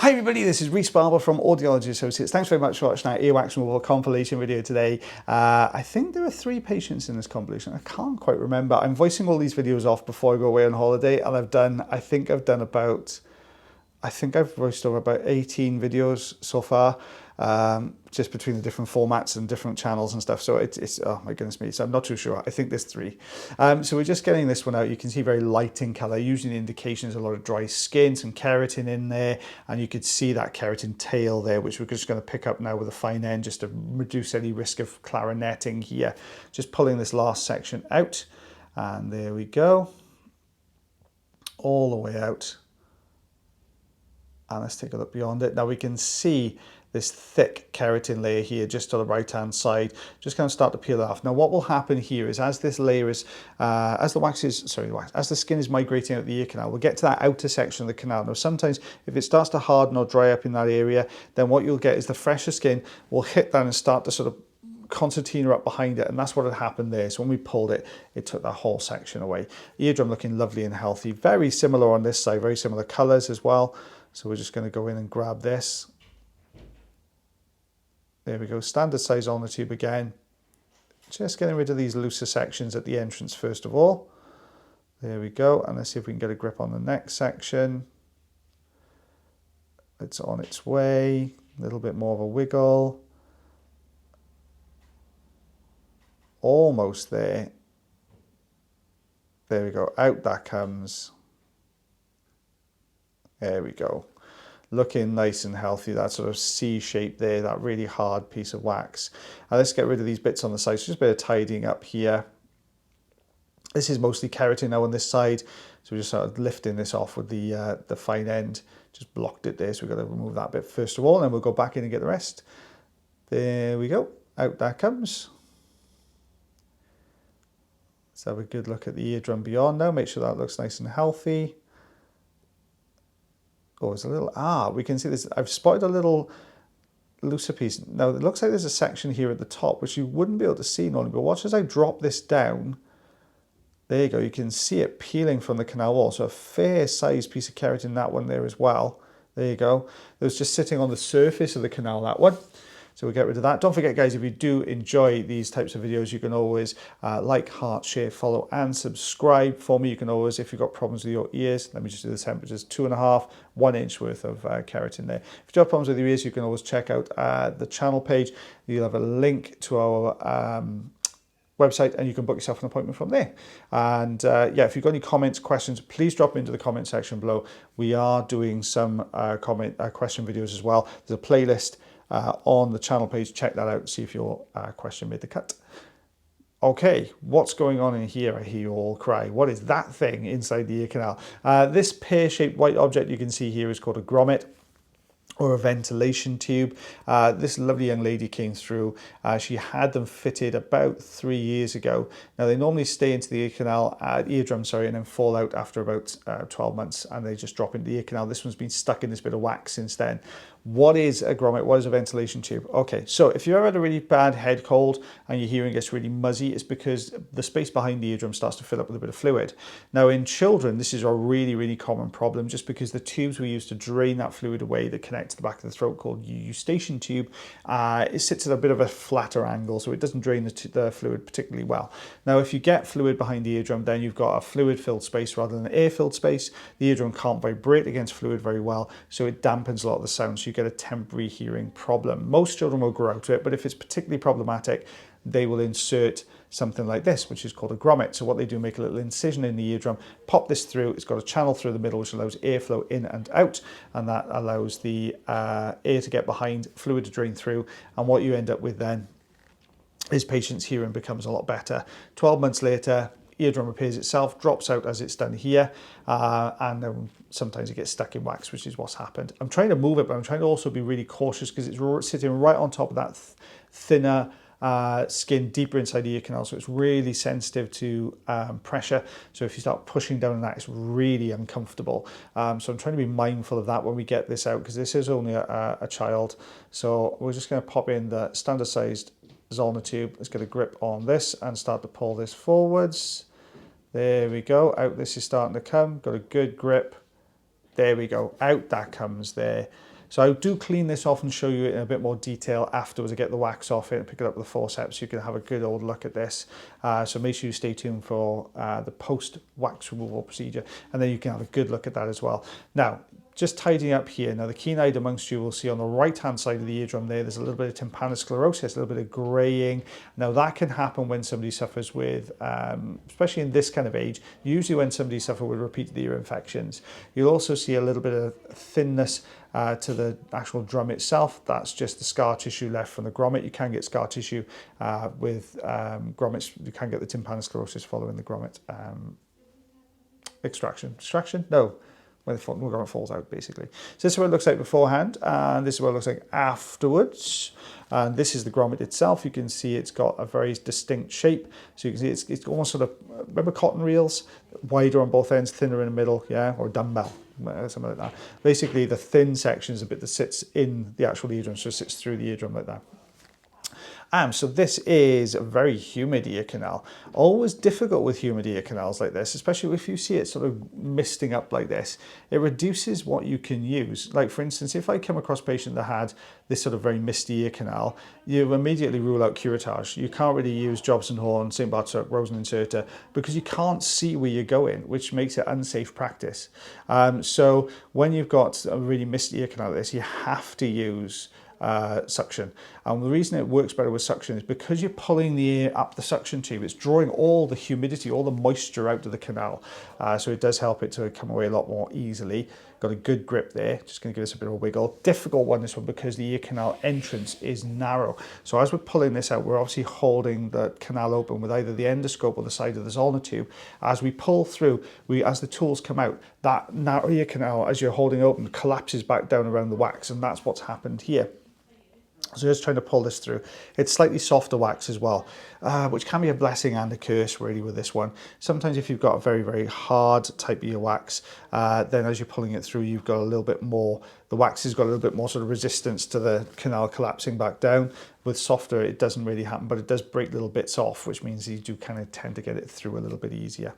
Hi everybody, this is Rhys Barber from Audiology Associates. Thanks very much for watching our earwax removal compilation video today. I think there are 3 patients in this compilation. I can't quite remember. I'm voicing all these videos off before I go away on holiday, and I think I've voiced over about 18 videos so far, just between the different formats and different channels and stuff. So it's oh my goodness me. So I'm not too sure. I think there's 3. So we're just getting this one out. You can see very light in color. Usually the indication is a lot of dry skin, some keratin in there, and you could see that keratin tail there, which we're just going to pick up now with a fine end just to reduce any risk of clarinetting here. Just pulling this last section out, and there we go. All the way out. And let's take a look beyond it. Now we can see this thick keratin layer here just to the right hand side, just going to start to peel off. Now what will happen here is as this layer is, as the skin is migrating out the ear canal, we'll get to that outer section of the canal. Now sometimes if it starts to harden or dry up in that area, then what you'll get is the fresher skin will hit that and start to sort of concertina up behind it, and that's what had happened there. So when we pulled it, it took that whole section away. Eardrum looking lovely and healthy. Very similar on this side, very similar colors as well. So we're just going to go in and grab this. There we go, standard size on the tube again. Just getting rid of these looser sections at the entrance first of all. There we go, and let's see if we can get a grip on the next section. It's on its way, a little bit more of a wiggle. Almost there. There we go, out that comes. There we go. Looking nice and healthy, that sort of C shape there, that really hard piece of wax. Now let's get rid of these bits on the side, so just a bit of tidying up here. This is mostly keratin now on this side, so we're just sort of lifting this off with the fine end. Just blocked it there, so we've got to remove that bit first of all, and then we'll go back in and get the rest. There we go, out that comes. Let's have a good look at the eardrum beyond now, make sure that looks nice and healthy. Oh, it's a little, we can see this. I've spotted a little looser piece. Now, it looks like there's a section here at the top, which you wouldn't be able to see normally, but watch as I drop this down. There you go. You can see it peeling from the canal wall. So a fair sized piece of keratin, that one there as well. There you go. It was just sitting on the surface of the canal, that one. So we'll get rid of that. Don't forget, guys, if you do enjoy these types of videos, you can always like, heart, share, follow, and subscribe for me. You can always, if you've got problems with your ears, let me just do the temperatures, 2.5, 1 inch worth of keratin there. If you do have problems with your ears, you can always check out the channel page. You'll have a link to our website, and you can book yourself an appointment from there. And yeah, if you've got any comments, questions, please drop them into the comment section below. We are doing some question videos as well. There's a playlist on the channel page. Check that out, see if your question made the cut. Okay, what's going on in here? I hear you all cry. What is that thing inside the ear canal? This pear-shaped white object you can see here is called a grommet, or a ventilation tube. This lovely young lady came through. She had them fitted about 3 years ago. Now they normally stay into the ear canal, eardrum, sorry, and then fall out after about 12 months, and they just drop into the ear canal. This one's been stuck in this bit of wax since then. What is a grommet? What is a ventilation tube? Okay, so if you've ever had a really bad head cold and your hearing gets really muzzy, it's because the space behind the eardrum starts to fill up with a bit of fluid. Now in children, this is a really, really common problem, just because the tubes we use to drain that fluid away that connect to the back of the throat, called eustachian tube, it sits at a bit of a flatter angle, so it doesn't drain the fluid particularly well. Now if you get fluid behind the eardrum, then you've got a fluid-filled space rather than an air-filled space. The eardrum can't vibrate against fluid very well, so it dampens a lot of the sound, so you get a temporary hearing problem. Most children will grow out of it, but if it's particularly problematic, they will insert something like this, which is called a grommet. So what they do, make a little incision in the eardrum, pop this through. It's got a channel through the middle, which allows airflow in and out, and that allows the air to get behind, fluid to drain through, and what you end up with then is patient's hearing becomes a lot better. 12 months later, eardrum repairs itself, drops out as it's done here, and then sometimes it gets stuck in wax, which is what's happened. I'm trying to move it, but I'm trying to also be really cautious because it's sitting right on top of that thinner skin deeper inside the ear canal, so it's really sensitive to pressure. So if you start pushing down on that, it's really uncomfortable. So I'm trying to be mindful of that when we get this out, because this is only a child. So we're just going to pop in the standard sized Zollner tube. Let's get a grip on this and start to pull this forwards. There we go, out this is starting to come, got a good grip. There we go, out that comes there. So I do clean this off and show you it in a bit more detail afterwards. I get the wax off it and pick it up with the forceps so you can have a good old look at this. So make sure you stay tuned for the post wax removal procedure, and then you can have a good look at that as well. Now, just tidying up here. Now, the keen-eyed amongst you will see on the right-hand side of the eardrum there's a little bit of tympanosclerosis, a little bit of greying. Now, that can happen when somebody suffers with, especially in this kind of age, usually when somebody suffers with repeated ear infections. You'll also see a little bit of thinness to the actual drum itself. That's just the scar tissue left from the grommet. You can get scar tissue with grommets. You can get the tympanosclerosis following the grommet extraction. No. When the grommet falls out, basically. So this is what it looks like beforehand, and this is what it looks like afterwards. And this is the grommet itself. You can see it's got a very distinct shape. So you can see it's almost sort of, remember cotton reels? Wider on both ends, thinner in the middle, yeah, or dumbbell, something like that. Basically, the thin section is a bit that sits in the actual eardrum, so it sits through the eardrum like that. So this is a very humid ear canal. Always difficult with humid ear canals like this, especially if you see it sort of misting up like this. It reduces what you can use. Like for instance, if I come across a patient that had this sort of very misty ear canal, you immediately rule out curettage. You can't really use Jobson horn, St. Bart's hook, Rosen inserter, because you can't see where you're going, which makes it unsafe practice. So when you've got a really misty ear canal like this, you have to use suction. And the reason it works better with suction is because you're pulling the ear up the suction tube. It's drawing all the humidity, all the moisture out of the canal. So it does help it to come away a lot more easily. Got a good grip there. Just going to give us a bit of a wiggle. Difficult one, this one, because the ear canal entrance is narrow. So as we're pulling this out, we're obviously holding the canal open with either the endoscope or the side of the Zollner tube. As we pull through, as the tools come out, that narrow ear canal, as you're holding open, collapses back down around the wax, and that's what's happened here. So just trying to pull this through. It's slightly softer wax as well, which can be a blessing and a curse really with this one. Sometimes if you've got a very, very hard type ear wax, then as you're pulling it through, you've got a little bit more, the wax has got a little bit more sort of resistance to the canal collapsing back down. With softer, it doesn't really happen, but it does break little bits off, which means you do kind of tend to get it through a little bit easier.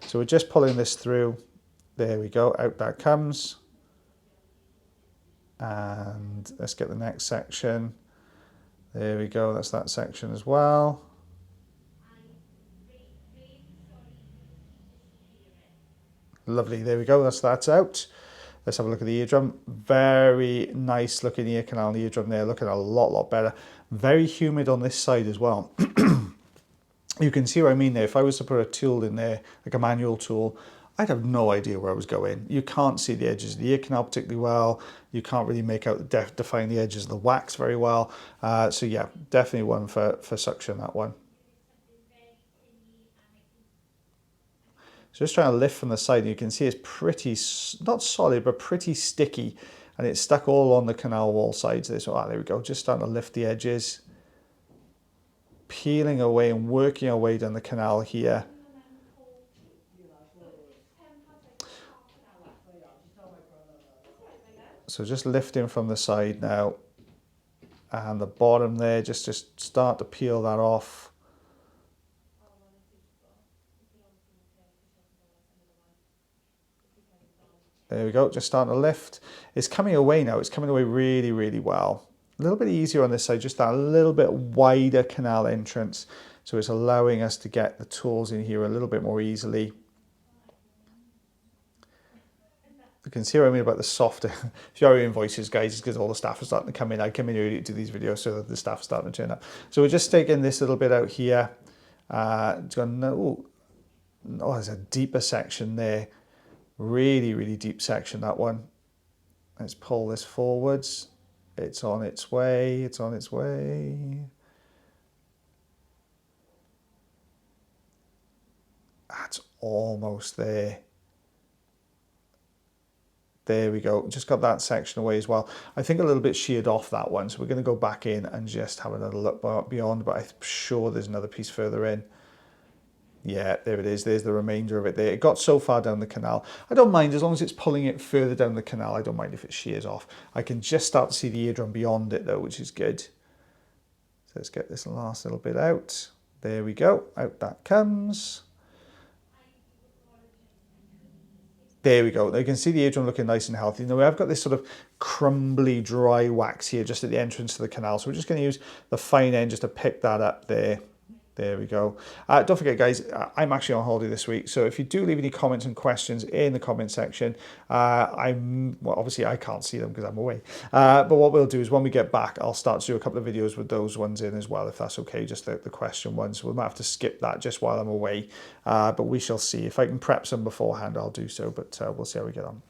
So we're just pulling this through. There we go, out that comes. And let's get the next section. There we go, that's that section as well. Lovely, there we go, that's out. Let's have a look at the eardrum. Very nice looking ear canal and the eardrum there, looking a lot better. Very humid on this side as well. You can see what I mean there. If I was to put a tool in there, like a manual tool, I'd have no idea where I was going. You can't see the edges of the ear canal particularly well. You can't really make out define the edges of the wax very well. So yeah, definitely one for suction, that one. So just trying to lift from the side, you can see it's pretty, not solid, but pretty sticky. And it's stuck all on the canal wall sides there. So there we go, just starting to lift the edges. Peeling away and working our way down the canal here. So just lifting from the side now, and the bottom there, just start to peel that off. There we go, just starting to lift. It's coming away now, it's coming away really well. A little bit easier on this side, just that little bit wider canal entrance. So it's allowing us to get the tools in here a little bit more easily. You can see what I mean about the softer. If you're hearing voices, guys, it's because all the staff are starting to come in. I come in early to these videos so that the staff are starting to turn up. So we're just taking this little bit out here. It's gone, oh, there's a deeper section there. Really deep section, that one. Let's pull this forwards. It's on its way, it's on its way. That's almost there. There we go, just got that section away as well. I think a little bit sheared off that one, so we're going to go back in and just have another look beyond, but I'm sure there's another piece further in. Yeah, there it is, there's the remainder of it there. It got so far down the canal. I don't mind, as long as it's pulling it further down the canal, I don't mind if it shears off. I can just start to see the eardrum beyond it though, which is good. So let's get this last little bit out. There we go, out that comes. There we go. You can see the eardrum looking nice and healthy. Now I've got this sort of crumbly dry wax here just at the entrance to the canal. So we're just going to use the fine end just to pick that up there. There we go. Don't forget, guys, I'm actually on holiday this week, so if you do leave any comments and questions in the comment section, well, obviously I can't see them because I'm away. But what we'll do is when we get back, I'll start to do a couple of videos with those ones in as well, if that's okay, just the question ones. We might have to skip that just while I'm away, but we shall see. If I can prep some beforehand, I'll do so, but we'll see how we get on.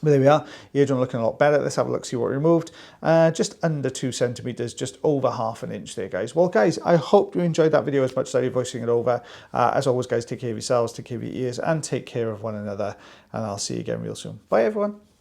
But there we are, eardrum looking a lot better. Let's have a look, see what we removed. Just under 2 centimeters, just over ½ an inch there, guys. Well, guys, I hope you enjoyed that video as much as I did voicing it over. As always, guys, take care of yourselves, take care of your ears, and take care of one another. And I'll see you again real soon. Bye, everyone.